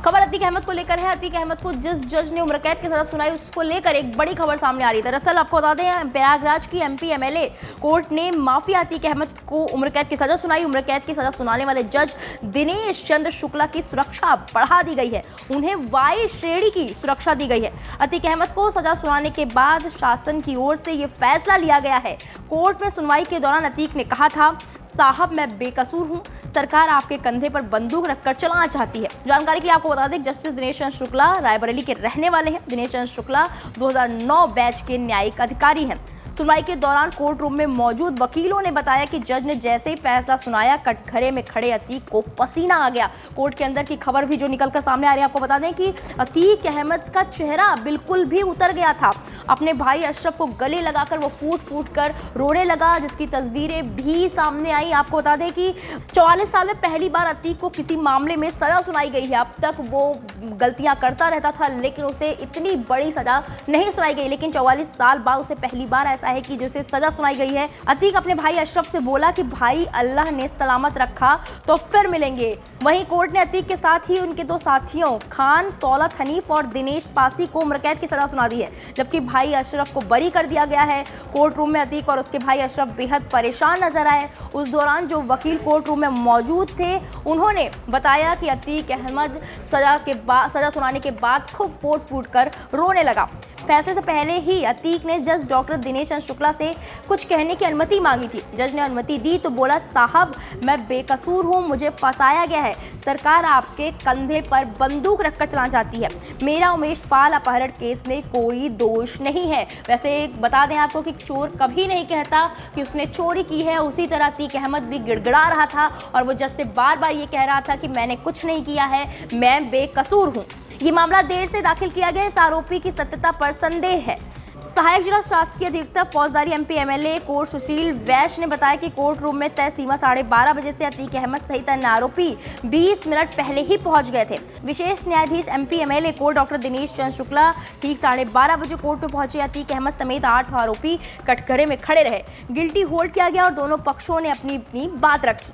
खबर अतीक अहमद को लेकर है। अतीक अहमद को जिस जज ने उम्र कैद की सजा सुनाई उसको लेकर एक बड़ी खबर सामने आ रही है। दरअसल आपको बता दें, प्रयागराज की एमपी एमएलए कोर्ट ने माफिया अतीक अहमद को उम्र कैद की सजा सुनाई। उम्र कैद की सजा सुनाने वाले जज दिनेश चंद्र शुक्ला की सुरक्षा बढ़ा दी गई है, उन्हें वाई श्रेणी की सुरक्षा दी गई है। अतीक अहमद को सजा सुनाने के बाद शासन की ओर से ये फैसला लिया गया है। कोर्ट में सुनवाई के दौरान अतीक ने कहा था, साहब मैं बेकसूर हूं, सरकार आपके कंधे पर बंदूक रखकर चलाना चाहती है। जानकारी के लिए आपको बता दें, जस्टिस दिनेश चंद्र शुक्ला रायबरेली के रहने वाले हैं। दिनेश चंद्र शुक्ला 2009 बैच के न्यायिक अधिकारी हैं। सुनवाई के दौरान कोर्ट रूम में मौजूद वकीलों ने बताया कि जज ने जैसे ही फैसला सुनाया, कटघरे में खड़े अतीक को पसीना आ गया। कोर्ट के अंदर की खबर भी जो निकलकर सामने आ रही है, आपको बता दें कि अतीक अहमद का चेहरा बिल्कुल भी उतर गया था। अपने भाई अशरफ को गले लगाकर वो फूट फूट कर रोने लगा, जिसकी तस्वीरें भी सामने आई। आपको बता दें कि 44 साल में पहली बार अतीक को किसी मामले में सजा सुनाई गई है। अब तक वो गलतियां करता रहता था, लेकिन उसे इतनी बड़ी सजा नहीं सुनाई गई। लेकिन 44 साल बाद उसे पहली बार ऐसा है कि जिसे सजा सुनाई गई है। अतीक अपने भाई अशरफ से बोला कि भाई अल्लाह ने सलामत रखा तो फिर मिलेंगे। वहीं कोर्ट ने अतीक के साथ ही उनके दो साथियों खान सौलत हनीफ और दिनेश पासी को उम्र कैद की सजा सुना दी है, जबकि भाई अशरफ को बरी कर दिया गया है। कोर्ट रूम में अतीक और उसके भाई अशरफ बेहद परेशान नजर आए। उस दौरान जो वकील कोर्ट रूम में मौजूद थे, उन्होंने बताया कि अतीक अहमद सजा सुनाने के बाद खूब फूट फूट कर रोने लगा। फैसले से पहले ही अतीक ने जज डॉक्टर दिनेश चंद्र शुक्ला से कुछ कहने की अनुमति मांगी थी। जज ने अनुमति दी तो बोला, साहब मैं बेकसूर हूँ, मुझे फंसाया गया है, सरकार आपके कंधे पर बंदूक रखकर चलाना चाहती है, मेरा उमेश पाल अपहरण केस में कोई दोष नहीं है। वैसे बता दें आपको कि चोर कभी नहीं कहता कि उसने चोरी की है। उसी तरह अतीक अहमद भी गिड़गिड़ा रहा था और वो जज से बार बार ये कह रहा था कि मैंने कुछ नहीं किया है, मैं बेकसूर हूँ। ये मामला देर से दाखिल किया गया। इस आरोपी की सत्यता पर संदेह है। सहायक जिला शासकीय अधिवक्ता फौजदारी एमपी एमएलए कोर्ट सुशील वैश्य ने बताया कि कोर्ट रूम में तय सीमा 12:30 बजे से अतीक अहमद सहित अन्य आरोपी 20 मिनट पहले ही पहुंच गए थे। विशेष न्यायाधीश MP MLA court doctor Dinesh Chandra Shukla ठीक 12:30 बजे कोर्ट में पहुंचे। अतीक अहमद समेत 8 आरोपी कटघरे में खड़े रहे। गिल्टी होल्ड किया गया और दोनों पक्षों ने अपनी अपनी बात रखी।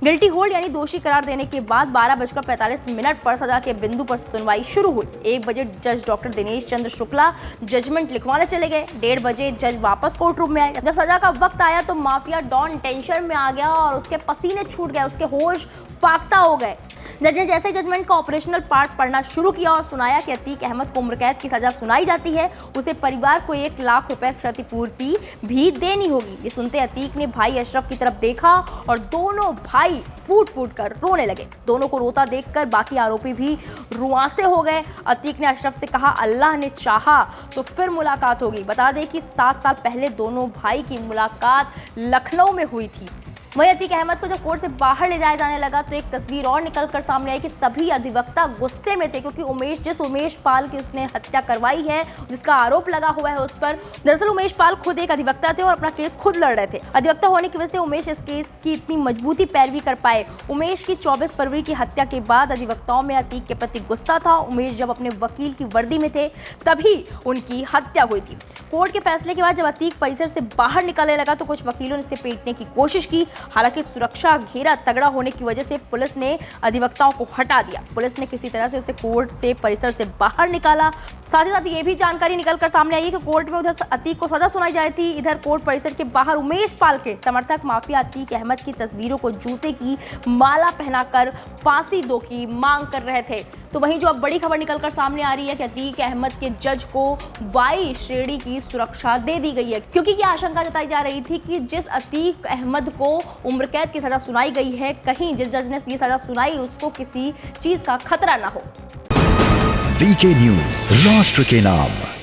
गिल्टी होल्ड यानी दोषी करार देने के बाद 12:45 पर सजा के बिंदु पर सुनवाई शुरू हुई। 1 बजे जज डॉक्टर दिनेश चंद्र शुक्ला जजमेंट लिखवाने चले गए। 1:30 बजे जज वापस कोर्ट रूम में आए। जब सजा का वक्त आया तो माफिया डॉन टेंशन में आ गया और उसके पसीने छूट गए, उसके होश फाख्ता हो गए। जज ने जैसे जजमेंट का ऑपरेशनल पार्ट पढ़ना शुरू किया और सुनाया कि अतीक अहमद को उम्र कैद की सजा सुनाई जाती है, उसे परिवार को 1 लाख रुपए क्षतिपूर्ति भी देनी होगी। ये सुनते अतीक ने भाई अशरफ की तरफ देखा और दोनों भाई फूट फूट कर रोने लगे। दोनों को रोता देखकर बाकी आरोपी भी रुआंसे हो गए। अतीक ने अशरफ से कहा, अल्लाह ने चाहा तो फिर मुलाकात होगी। बता दें कि 7 साल पहले दोनों भाई की मुलाकात लखनऊ में हुई थी। वहीं अतीक अहमद को जब कोर्ट से बाहर ले जाया जाने लगा तो एक तस्वीर और निकलकर सामने आई कि सभी अधिवक्ता गुस्से में थे, क्योंकि जिस उमेश पाल की उसने हत्या करवाई है, जिसका आरोप लगा हुआ है उस पर, दरअसल उमेश पाल खुद एक अधिवक्ता थे और अपना केस खुद लड़ रहे थे। अधिवक्ता होने की वजह से उमेश इस केस की इतनी मजबूती पैरवी कर पाए। उमेश की 24 फरवरी की हत्या के बाद अधिवक्ताओं में अतीक के प्रति गुस्सा था। उमेश जब अपने वकील की वर्दी में थे तभी उनकी हत्या हुई थी। कोर्ट के फैसले के बाद जब अतीक परिसर से बाहर निकलने लगा तो कुछ वकीलों ने इसे पीटने की कोशिश की। हालांकि सुरक्षा घेरा तगड़ा होने की वजह से पुलिस ने अधिवक्ताओं को हटा दिया। पुलिस ने किसी तरह से उसे कोर्ट से परिसर से बाहर निकाला। साथ ही साथ ये भी जानकारी निकलकर सामने आई है कि कोर्ट में उधर अतीक को सजा सुनाई जाती थी, इधर कोर्ट परिसर के बाहर उमेश पाल के समर्थक माफिया अतीक अहमद की तस्वीरों को जूते की माला पहनाकर फांसी दो की मांग कर रहे थे। तो वहीं जो अब बड़ी खबर निकलकर सामने आ रही है कि अतीक अहमद के जज को वाई श्रेणी की सुरक्षा दे दी गई है, क्योंकि ये आशंका जताई जा रही थी कि जिस अतीक अहमद को उम्र कैद की सजा सुनाई गई है, कहीं जिस जज ने ये सजा सुनाई उसको किसी चीज का खतरा ना हो। वीके न्यूज, राष्ट्र के नाम।